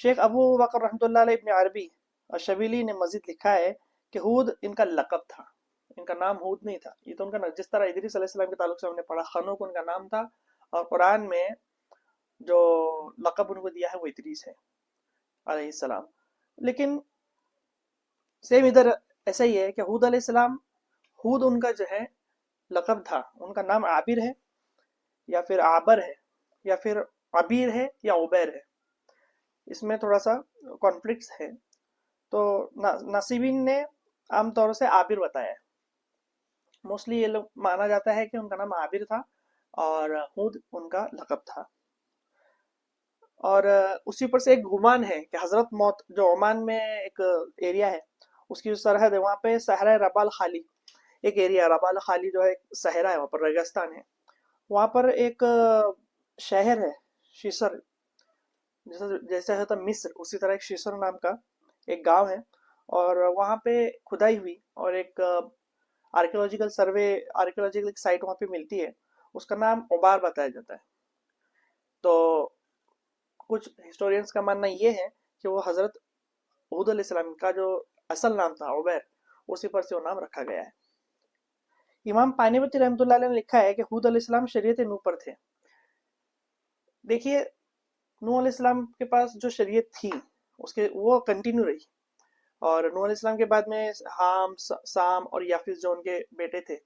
شیخ ابو بکر رحمۃ اللہ علیہ ابن عربی الشبیلی نے مزید لکھا ہے کہ ہود ان کا لقب تھا، ان کا نام ہود نہیں تھا، یہ تو ان کا جس طرح ادریس علیہ السلام کے تعلق سے ہم نے پڑھا خنوک ان کا نام تھا، اور قرآن میں جو لقب ان کو دیا ہے وہ ادریس ہے علیہ السلام. لیکن سیم ادھر ایسا ہی ہے کہ ہود علیہ السلام، ہود ان کا جو ہے لقب تھا، ان کا نام عابر ہے یا پھر عابر ہے یا پھر عبیر ہے یا عبیر ہے، اس میں تھوڑا سا کانفلکٹس ہے. تو ناصبین نے عام طور سے عابر بتایا ہے، موسٹلی یہ لوگ مانا جاتا ہے کہ ان کا نام عابر تھا اور ہود ان کا لقب تھا. اور اسی پر سے ایک گمان ہے کہ حضرت موت جو عمان میں ایک ایریا ہے، اس کی جو سرحد ہے وہاں پہ صحرا ربال خالی ایک ایریا، ربال خالی جو ہے ایک صحرا ہے، وہاں پر ریگستان ہے، وہاں پر ایک شہر ہے شیسر، جیسے ہوتا مصر اسی طرح ایک شیسر نام کا ایک گاؤں ہے، اور وہاں پہ کھدائی ہوئی اور ایک آرکیولوجیکل سروے، آرکیولوجیکل سائٹ وہاں پہ ملتی ہے، اس کا نام عبار بتایا جاتا ہے. تو کچھ ہسٹورینس کا ماننا یہ ہے کہ وہ حضرت ہود علیہ السلام کا جو اصل نام تھا عبیر، اسی پر سے وہ نام رکھا گیا ہے. امام پانیپتی رحمۃ اللہ علیہ نے لکھا ہے کہ ہود علیہ السلام شریعت نو پر تھے. دیکھیے نوح علیہ السلام کے پاس جو شریعت تھی اس کے وہ کنٹینیو رہی، اور نوح علیہ السلام کے بعد میں حام، سام اور یافس جو ان کے بیٹے تھے،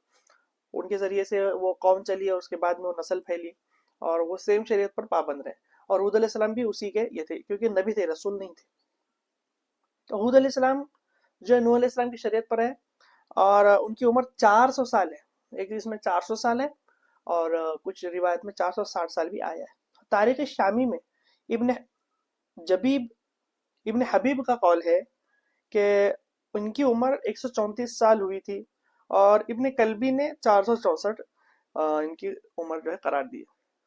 ان کے ذریعے سے وہ قوم چلی اور اس کے بعد میں وہ نسل پھیلی اور وہ سیم شریعت پر پابند رہے. اور ہود علیہ السلام بھی اسی کے یہ تھے کیونکہ نبی تھے، رسول نہیں تھے. تو ہود علیہ السلام جو ہے نوح علیہ السلام کی شریعت پر ہے، اور ان کی عمر 400 سال ہے، ایک اس میں 400 سال ہے اور کچھ روایت میں 460 سال بھی آیا ہے. تاریخ شامی میں ابن جبیب، ابن حبیب کا قول ہے کہ ان کی عمر 134 سال ہوئی تھی، اور ابن کلبی نے 464 ان کی عمر جو ہے قرار دی.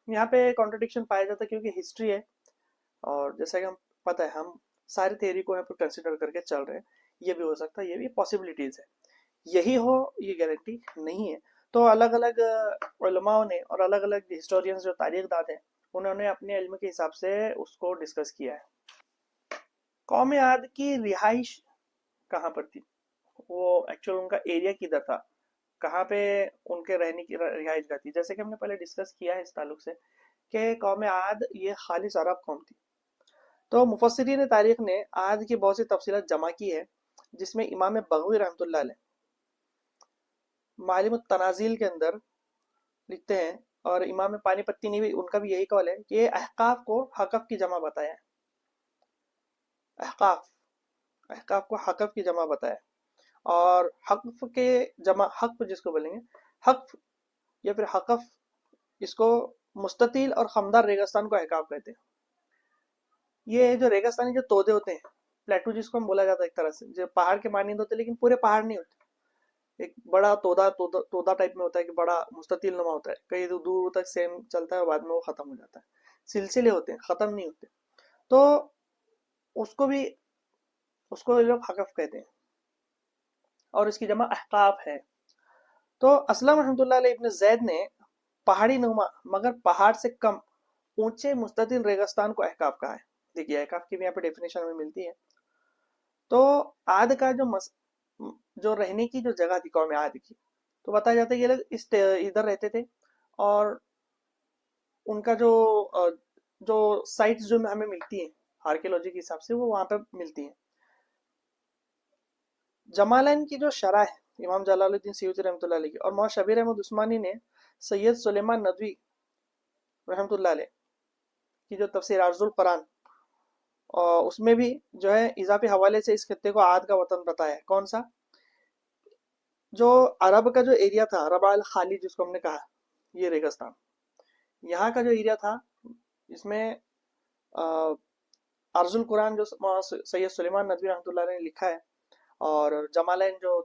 یہاں پہ کانٹرڈکشن پایا جاتا ہے کیونکہ ہسٹری ہے، اور جیسا کہ ہم پتہ ہے ہم ساری تھیوری کو یہاں پہ کنسیڈر کر کے چل رہے ہیں، یہ بھی ہو سکتا ہے، یہ بھی پاسبلٹیز ہے، یہی ہو یہ گارنٹی نہیں ہے. تو الگ الگ علماء نے اور الگ الگ ہسٹورینز جو تاریخ دان ہیں انہوں نے اپنے علم کے حساب سے اس کو ڈسکس کیا ہے. قوم عاد کی رہائش کہاں پر تھی، وہ ایکچوئل ان کا ایریا کدھر تھا، کہاں پہ ان کے رہنے کی رہائش گاہ تھی. جیسے کہ ہم نے پہلے ڈسکس کیا ہے اس تعلق سے کہ قوم عاد یہ خالص عرب قوم تھی. تو مفسرین تاریخ نے عاد کی بہت سی تفصیلات جمع کی ہے، جس میں امام بغوی رحمۃ اللہ علیہ معالم التنازیل کے اندر لکھتے ہیں، اور امام پانی پتی نے بھی ان کا بھی یہی قول ہے کہ یہ احقاف کو حقف کی جمع بتایا ہے. احقاف، احقاف کو حقف کی جمع بتایا، اور حقف کے جمع حقف جس کو بولیں گے حقف یا پھر حقف، اس کو مستطیل اور خمدار ریگستان کو احقاف کہتے ہیں. یہ جو ریگستانی جو تودے ہوتے ہیں، پلیٹو جس کو ہم بولا جاتا ہے، ایک طرح سے جو پہاڑ کے مانند ہوتے ہیں لیکن پورے پہاڑ نہیں ہوتے، ایک بڑا تودا ٹائپ میں ہوتا ہے کہ بڑا مستطیل نما ہوتا ہے، کئی دور دور تک سیم چلتا ہے اور بعد میں وہ ختم ہو جاتا ہے. سلسلے ہوتے ہیں، ختم نہیں ہوتے. تو اس کو بھی، اس کو لوگ حقف کہتے ہیں، اور اس کی جمع احقاف ہے. تو اسلم رحمۃ اللہ علیہ ابن زید نے پہاڑی نما مگر پہاڑ سے کم اونچے مستطیل ریگستان کو احقاف کہا ہے. دیکھیے احقاف کی بھی یہاں پہ ڈیفینیشن ہمیں ملتی ہے. تو عاد کا جو رہنے کی جو جگہ تھی قوم عاد کی، تو بتایا جاتا ہے یہ لوگ ادھر رہتے تھے، اور ان کا جو سائٹس جو ہمیں ملتی ہیں آرکیولوجی کے حساب سے وہ وہاں پہ ملتی ہیں. جمالین کی جو شرح ہے امام جلال الدین سیوطی رحمۃ اللہ علیہ کی، اور مولانا شبیر احمد عثمانی نے سید سلیمان ندوی رحمۃ اللہ علیہ کی جو تفسیر عرض القرآن، اور اس میں بھی جو ہے اضافی حوالے سے اس خطے کو عاد کا وطن بتایا ہے. کون سا؟ جو عرب کا جو ایریا تھا، ربع الخالی جس کو ہم نے کہا، یہ ریگستان، یہاں کا جو ایریا تھا اس میں عرض القرآن جو سید سلیمان ندوی رحمۃ اللہ علیہ نے لکھا ہے، اور جمالین جو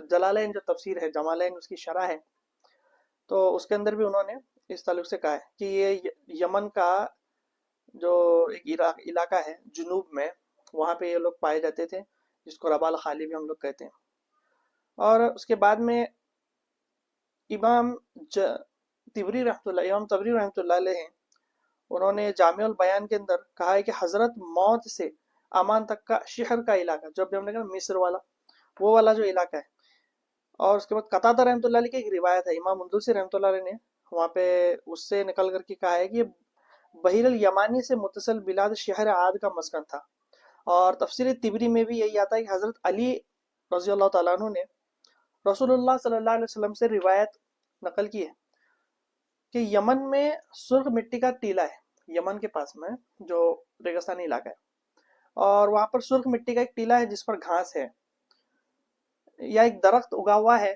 جلالین جو تفسیر ہے، جمالین اس کی شرح ہے، تو اس کے اندر بھی انہوں نے اس تعلق سے کہا ہے کہ یہ یمن کا جو ایک علاقہ ہے جنوب میں، وہاں پہ یہ لوگ پائے جاتے تھے، جس کو ربال خالی بھی ہم لوگ کہتے ہیں. اور اس کے بعد میں امام تبری رحمۃ اللہ علیہ ہیں، انہوں نے جامع البیان کے اندر کہا ہے کہ حضرت موت سے امان تک کا شہر کا علاقہ، جو ابھی ہم نے کہا مصر والا، وہ والا جو علاقہ ہے. اور اس کے بعد قتادہ رحمۃ اللہ علیہ کی ایک روایت ہے، امام مندوسی رحمۃ اللہ علیہ نے وہاں پہ اس سے نکل کر کے کہا ہے کہ یہ بحیر الیمانی سے متصل بلاد شہر عاد کا مسکن تھا. اور تفسیر تبری میں بھی یہی آتا ہے کہ حضرت علی رضی اللہ تعالیٰ عنہ نے رسول اللہ صلی اللہ علیہ وسلم سے روایت نقل کی ہے کہ یمن میں سرخ مٹی کا ٹیلا ہے، یمن کے پاس میں جو ریگستانی علاقہ ہے، اور وہاں پر سرخ مٹی کا ایک ٹیلا ہے جس پر گھاس ہے یا ایک درخت اگا ہوا ہے،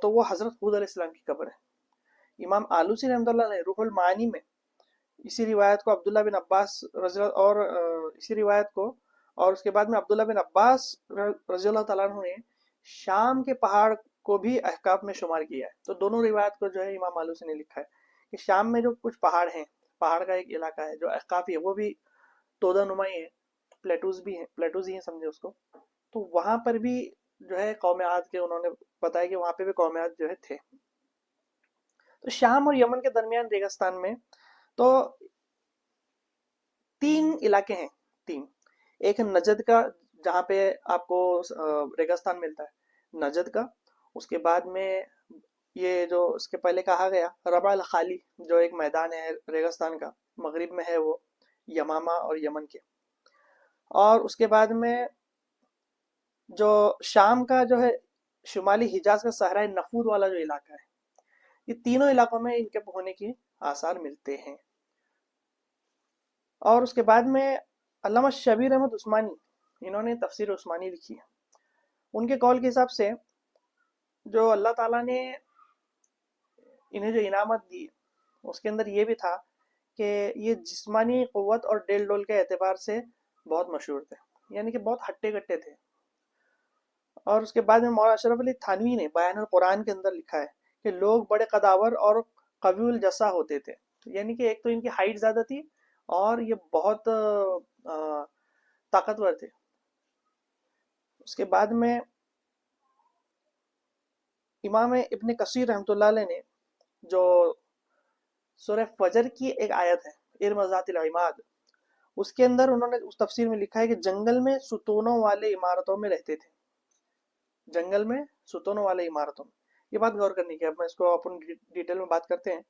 تو وہ حضرت حود علیہ السلام کی قبر ہے. امام آلوسی رحمۃ اللہ نے روح المعانی میں اسی روایت کو عبداللہ بن عباس رضی اللہ اور اسی روایت کو، اور اس کے بعد میں عبداللہ بن عباس رضی اللہ تعالیٰ عنہ نے شام کے پہاڑ کو بھی احکاف میں شمار کیا ہے. تو دونوں روایت کو جو ہے امام آلوسی نے لکھا ہے کہ شام میں جو کچھ پہاڑ ہیں، پہاڑ کا ایک علاقہ ہے جو احقافی ہے، وہ بھی تودہ نمائی ہے، پلیٹوز بھی ہیں، پلیٹوز ہی ہیں سمجھے اس کو. تو وہاں پر بھی جو ہے قوم عاد کے انہوں نے بتایا کہ وہاں پہ بھی قوم عاد جو ہے تھے. تو شام اور یمن کے درمیان ریگستان میں تو تین علاقے ہیں، تین. ایک ہے نجد کا، جہاں پہ آپ کو ریگستان ملتا ہے، نجد کا. اس کے بعد میں یہ جو اس کے پہلے کہا گیا ربع الخالی، جو ایک میدان ہے ریگستان کا، مغرب میں ہے وہ، یمامہ اور یمن کے. اور اس کے بعد میں جو شام کا جو ہے شمالی حجاز کا صحرائے نفود والا جو علاقہ ہے، یہ تینوں علاقوں میں ان کے ہونے کی آثار ملتے ہیں. اور اس کے بعد میں علامہ شبیر احمد عثمانی، انہوں نے تفسیر عثمانی لکھی ہے. ان کے قول کے حساب سے جو اللہ تعالیٰ نے انہیں جو انعامت دی اس کے اندر یہ بھی تھا کہ یہ جسمانی قوت اور ڈیل ڈول کے اعتبار سے بہت مشہور تھے، یعنی کہ بہت ہٹے کٹے تھے. اور اس کے بعد میں مولانا اشرف علی تھانوی نے بیان القرآن کے اندر لکھا ہے کہ لوگ بڑے قداور اور قوی الجسا ہوتے تھے، یعنی کہ ایک تو ان کی ہائٹ زیادہ تھی اور یہ بہت طاقتور تھے. اس کے بعد میں امام ابن کثیر رحمۃ اللہ علیہ نے جو سورہ فجر کی ایک آیت ہے ارم ذات العماد، اس کے اندر انہوں نے اس تفسیر میں لکھا ہے کہ جنگل میں ستونوں والے عمارتوں میں رہتے تھے، جنگل میں ستونوں والے عمارتوں میں. یہ بات غور کرنے کی ہے، اب میں اس کو اپن ڈیٹیل میں بات کرتے ہیں.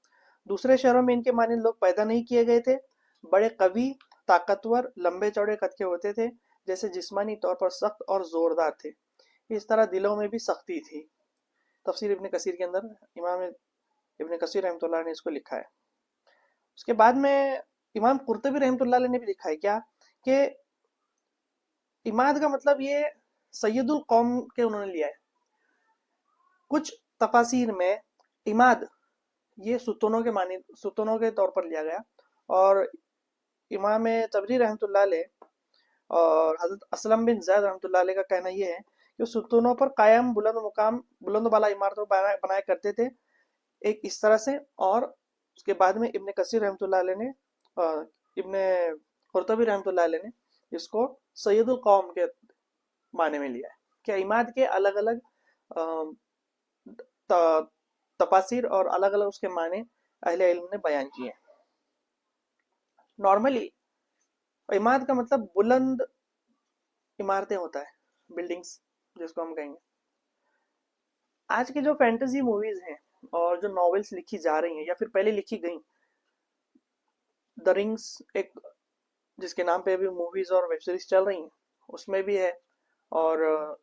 دوسرے شہروں میں ان کے مانند لوگ پیدا نہیں کیے گئے تھے، بڑے قوی، طاقتور، لمبے چوڑے قد کے ہوتے تھے، جیسے جسمانی طور پر سخت اور زوردار تھے، اس طرح دلوں میں بھی سختی تھی. تفسیر ابن کثیر کے اندر امام ابن کثیر رحمۃ اللہ نے اس کو لکھا ہے. اس کے بعد میں امام قرطبی رحمۃ اللہ علیہ نے بھی لکھا ہے کیا کہ عماد کا مطلب یہ سید القوم کے انہوں نے لیا ہے. کچھ تفاسیر میں عماد یہ ستونوں کے معنی، ستونوں کے طور پر لیا گیا. اور امام تبری رحمۃ اللہ علیہ اور حضرت اسلم بن زید رحمۃ اللہ علیہ کا کہنا یہ ہے کہ ستونوں پر قائم بلند مقام، بلند بالا عمارتوں بنایا کرتے تھے ایک اس طرح سے. اور اس کے بعد میں ابن کثیر رحمۃ اللہ علیہ نے، ابن قرطبی رحمۃ اللہ علیہ نے اس کو سید القوم کے معنی میں لیا ہے کہ عماد کے الگ الگ تفاسیر اور الگ الگ اس کے معنی اہل علم نے بیان کیے ہیں. نارملی عماد کا مطلب بلند عمارتیں ہوتا ہے، بلڈنگز جس کو ہم کہیں گے. آج کی جو فینٹیزی موویز ہیں اور جو ناولز لکھی جا رہی ہیں یا پھر پہلے لکھی گئیں، دا رنگز ایک جس کے نام پہ بھی موویز اور ویب سیریز چل رہی ہیں، اس میں بھی ہے. اور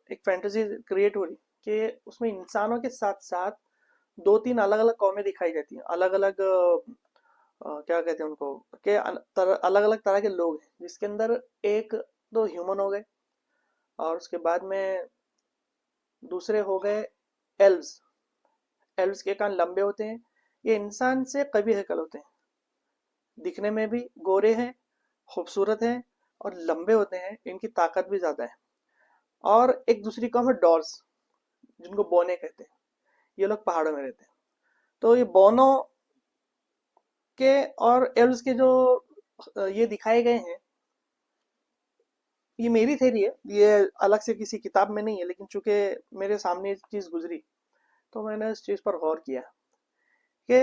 ایک فینٹیزی کریٹ ہو رہی کہ اس میں انسانوں کے ساتھ ساتھ دو تین الگ الگ قومیں دکھائی جاتی ہیں، الگ الگ کیا کہتے ہیں ان کو، کہ الگ الگ طرح کے لوگ ہیں، جس کے اندر ایک دو ہیومن ہو گئے، اور اس کے بعد میں دوسرے ہو گئے ایلوز. ایلوز کے کان لمبے ہوتے ہیں، یہ انسان سے قوی ہیکل ہوتے ہیں، دکھنے میں بھی گورے ہیں، خوبصورت ہیں اور لمبے ہوتے ہیں، ان کی طاقت بھی زیادہ ہے. اور ایک دوسری قوم ہے ڈورس، جن کو بونے کہتے ہیں، یہ لوگ پہاڑوں میں رہتے ہیں. تو یہ بونوں کے اور ایلوز کے جو یہ دکھائے گئے ہیں، یہ میری تھیری ہے، یہ الگ سے کسی کتاب میں نہیں ہے، لیکن چونکہ میرے سامنے یہ چیز گزری تو میں نے اس چیز پر غور کیا کہ